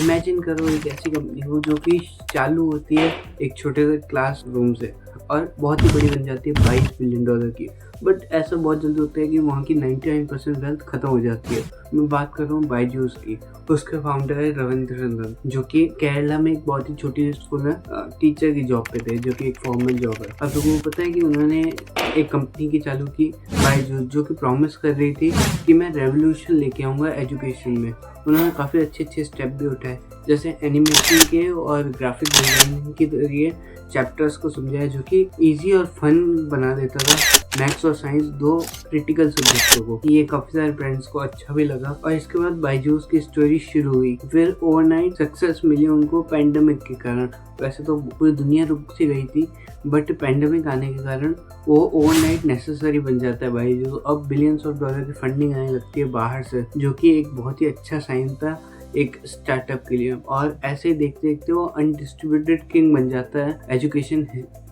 Imagine करो एक ऐसी कंपनी हो जो कि चालू होती है एक छोटे से क्लास रूम से और बहुत ही बड़ी बन जाती है $22 बिलियन की। बट ऐसा बहुत जल्दी होता है कि वहाँ की 99% वेल्थ खत्म हो जाती है। मैं बात कर रहा हूँ बायजूस की। उसके फाउंडर है रविंद्र रंजन, जो कि केरला में एक बहुत ही छोटी स्कूल में टीचर की जॉब पे थे, जो कि एक फॉर्मल जॉब है। अब लोगों को पता है कि उन्होंने एक कंपनी की चालू की बायजूस, जो कि प्रॉमिस कर रही थी कि मैं रेवोल्यूशन लेके आऊँगा एजुकेशन में। उन्होंने काफ़ी अच्छे स्टेप भी उठाए, जैसे एनिमेशन के और ग्राफिक डिजाइनिंग के जरिए चैप्टर्स को समझाया, जो कि इजी और फन बना देता था मैथ्स और साइंस, दो क्रिटिकल सब्जेक्टों को। ये काफ़ी सारे फ्रेंड्स को अच्छा भी लगा और इसके बाद बायजूस की स्टोरी शुरू हुई। फिर ओवरनाइट सक्सेस मिली उनको पैंडेमिक के कारण। वैसे तो पूरी दुनिया रुक सी गई थी, बट पैंडेमिक आने के कारण वो ओवरनाइट नेसेसरी बन जाता है बायजूस। अब बिलियंस ऑफ डॉलर की फंडिंग आने लगती है बाहर से, जो कि एक बहुत ही अच्छा साइन था एक स्टार्टअप के लिए। और ऐसे ही देखते देखते वो अनडिस्ट्रीब्यूटेड किंग बन जाता है एजुकेशन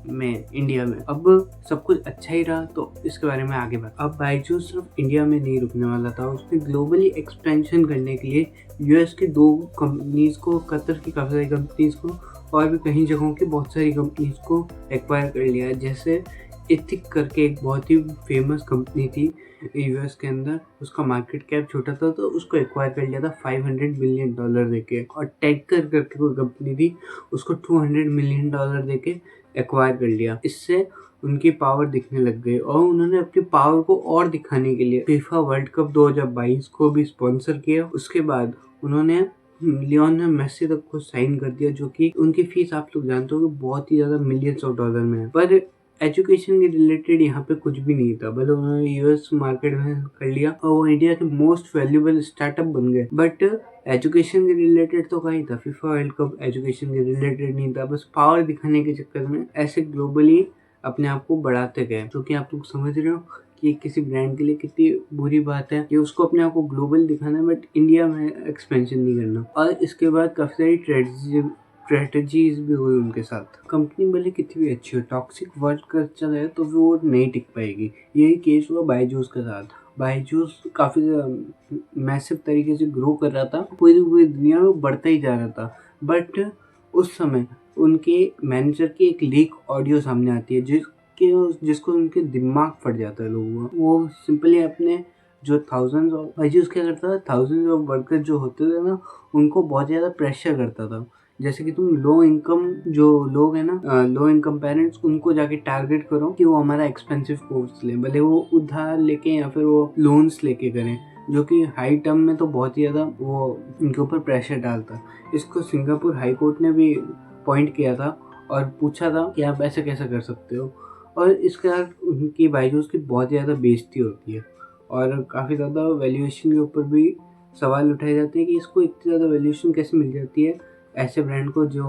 में इंडिया में। अब सब कुछ अच्छा ही रहा, तो इसके बारे में आगे बात। अब बायजूस सिर्फ इंडिया में नहीं रुकने वाला था, उसने ग्लोबली एक्सपेंशन करने के लिए यूएस की 2 कंपनीज को, कतर की काफ़ी सारी कंपनीज को और भी कहीं जगहों की बहुत सारी कंपनीज को एक्वायर कर लिया। जैसे इथिक करके एक बहुत ही फेमस कंपनी थी यूएस के अंदर, उसका मार्केट कैप छोटा था तो उसको एक्वायर कर लिया था $500 मिलियन देके। और टेकर करके कोई कंपनी थी, उसको $200 मिलियन देके एक्वायर कर लिया। इससे उनकी पावर दिखने लग गई और उन्होंने अपनी पावर को और दिखाने के लिए फीफा वर्ल्ड कप 2022 को भी स्पॉन्सर किया। उसके बाद उन्होंने लियोनेल मेसी तक को साइन कर दिया, जो कि उनकी फीस आप लोग जानते हो कि बहुत ही ज़्यादा मिलियंस ऑफ डॉलर में है। पर एजुकेशन के रिलेटेड यहाँ पे कुछ भी नहीं था, भले उन्होंने यूएस मार्केट में कर लिया और वो इंडिया के मोस्ट वैल्यूएबल स्टार्टअप बन गए, बट एजुकेशन के रिलेटेड तो कहीं था। फीफा वर्ल्ड कप एजुकेशन के रिलेटेड नहीं था, बस पावर दिखाने के चक्कर में ऐसे ग्लोबली अपने आप को बढ़ाते गए। क्योंकि आप लोग समझ रहे हो कि किसी ब्रांड के लिए कितनी बुरी बात है कि उसको अपने आप को ग्लोबल दिखाना है, बट इंडिया में एक्सपेंशन नहीं करना। और इसके बाद काफ़ी सारी स्ट्रेटजीज भी हुई उनके साथ। कंपनी भले कितनी भी अच्छी हो, टॉक्सिक वर्क कल्चर है तो वो नहीं टिक पाएगी। यही केस हुआ बायजूस के साथ। बायजूस काफ़ी मैसिव तरीके से ग्रो कर रहा था, पूरी दुनिया में बढ़ता ही जा रहा था। बट उस समय उनके मैनेजर की एक लीक ऑडियो सामने आती है जिसको उनके दिमाग फट जाता है लोगों का। वो सिंपली अपने जो थाउजेंड्स ऑफ बायजूस क्या करता था, थाउजेंड्स ऑफ वर्कर जो होते थे ना, उनको बहुत ज़्यादा प्रेशर करता था। जैसे कि तुम लो इनकम जो लोग हैं ना, लो इनकम पेरेंट्स, उनको जाके टारगेट करो कि वो हमारा एक्सपेंसिव कोर्स लें, भले वो उधार लेके या फिर वो लोन्स लेके करें, जो कि हाई टर्म में तो बहुत ही ज़्यादा वो उनके ऊपर प्रेशर डालता है। इसको सिंगापुर हाई कोर्ट ने भी पॉइंट किया था और पूछा था कि आप ऐसे कैसे कर सकते हो। और इसके बाद उनकी बायजूस की बहुत ज़्यादा बेइज्जती होती है और काफ़ी ज़्यादा वैल्यूएशन के ऊपर भी सवाल उठाए जाते हैं कि इसको इतनी ज़्यादा वैल्यूएशन कैसे मिल जाती है ऐसे ब्रांड को जो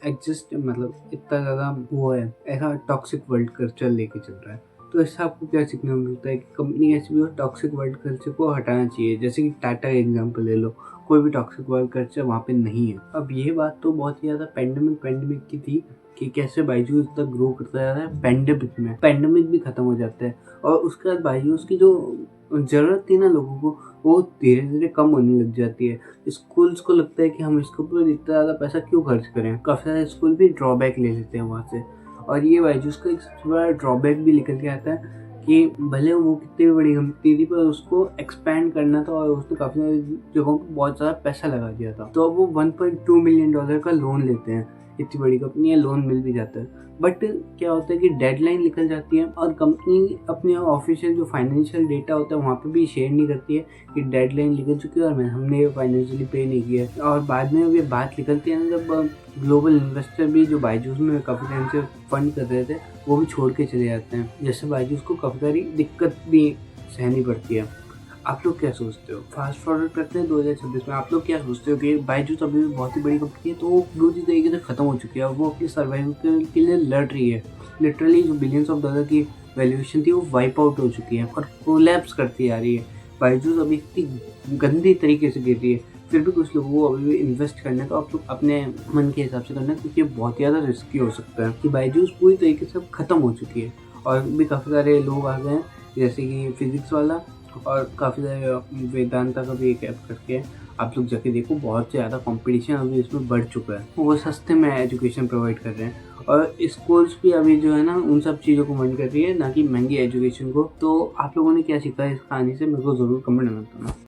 एग्जिस्ट, मतलब इतना ज़्यादा वो है, ऐसा टॉक्सिक वर्ल्ड कल्चर लेके चल रहा है। तो इससे आपको क्या सीखने को मिलता है कि कंपनी ऐसी भी हो, टॉक्सिक वर्ल्ड कल्चर को हटाना चाहिए। जैसे कि टाटा का एग्जांपल ले लो, कोई भी टॉक्सिक वर्ल्ड कल्चर वहाँ पे नहीं है। अब ये बात तो बहुत ही ज़्यादा पैंडेमिक की थी कि कैसे बायजूस तक ग्रो करता जा रहा है पैंडेमिक में। पैंडेमिक भी खत्म हो जाता है और उसके बाद बायजूस की जो ज़रूरत थी ना लोगों को, वो धीरे धीरे कम होने लग जाती है। स्कूल्स को लगता है कि हम इसके ऊपर इतना ज़्यादा पैसा क्यों खर्च करें। काफ़ी सारे स्कूल भी ड्रॉबैक ले लेते हैं वहाँ से। और ये बायजूस का एक सबसे बड़ा ड्रॉबैक भी निकल के आता है कि भले वो कितनी बड़ी कंपनी थी, पर उसको एक्सपैंड करना था और उसने काफ़ी सारी जगहों पर बहुत ज़्यादा पैसा लगा दिया था। तो अब वो $1.2 मिलियन का लोन लेते हैं। इतनी बड़ी कंपनी है, लोन मिल भी जाता है, बट क्या होता है कि डेडलाइन निकल जाती है और कंपनी अपने ऑफिशियल जो फाइनेंशियल डेटा होता है वहाँ पे भी शेयर नहीं करती है कि डेडलाइन निकल चुकी है और हमने ये फाइनेंशियली पे नहीं किया है। और बाद में ये बात निकलती है ना, जब ग्लोबल इन्वेस्टर भी जो बायजूस में काफ़ी टाइम से फंड कर रहे थे, वो भी छोड़ के चले जाते हैं, जैसे बायजूस को काफ़ी सारी दिक्कत भी सहनी पड़ती है। आप लोग क्या सोचते हो? फास्ट फॉरवर्ड करते हैं 2026 में, आप लोग क्या सोचते हो कि बायजूस अभी भी बहुत ही बड़ी कंपनी है, तो वो पूरी तरीके से खत्म हो चुकी है और वो अपनी सर्वाइवल के लिए लड़ रही है। लिटरली जो बिलियंस ऑफ डॉलर की वैल्यूएशन थी वो वाइप आउट हो चुकी है और कोलैप्स करती आ रही है। बायजूस अभी इतनी गंदी तरीके से गिर रही है, फिर भी कुछ लोगों को अभी भी इन्वेस्ट करने का आप लोग अपने मन के हिसाब से करना, क्योंकि ये बहुत ज़्यादा रिस्की हो सकता है कि बायजूस पूरी तरीके से खत्म हो चुकी है और भी काफ़ी सारे लोग आ गए हैं, जैसे कि फिजिक्स वाला और काफ़ी सारे वेदांता का भी एक ऐप करके आप लोग जाके देखो, बहुत ज़्यादा कंपटीशन अभी इसमें बढ़ चुका है। वो सस्ते में एजुकेशन प्रोवाइड कर रहे हैं और स्कूल्स भी अभी जो है ना उन सब चीज़ों को मन कर रही है, ना कि महंगी एजुकेशन को। तो आप लोगों ने क्या सीखा इस कहानी से, मेरे को ज़रूर कमेंट में बताना।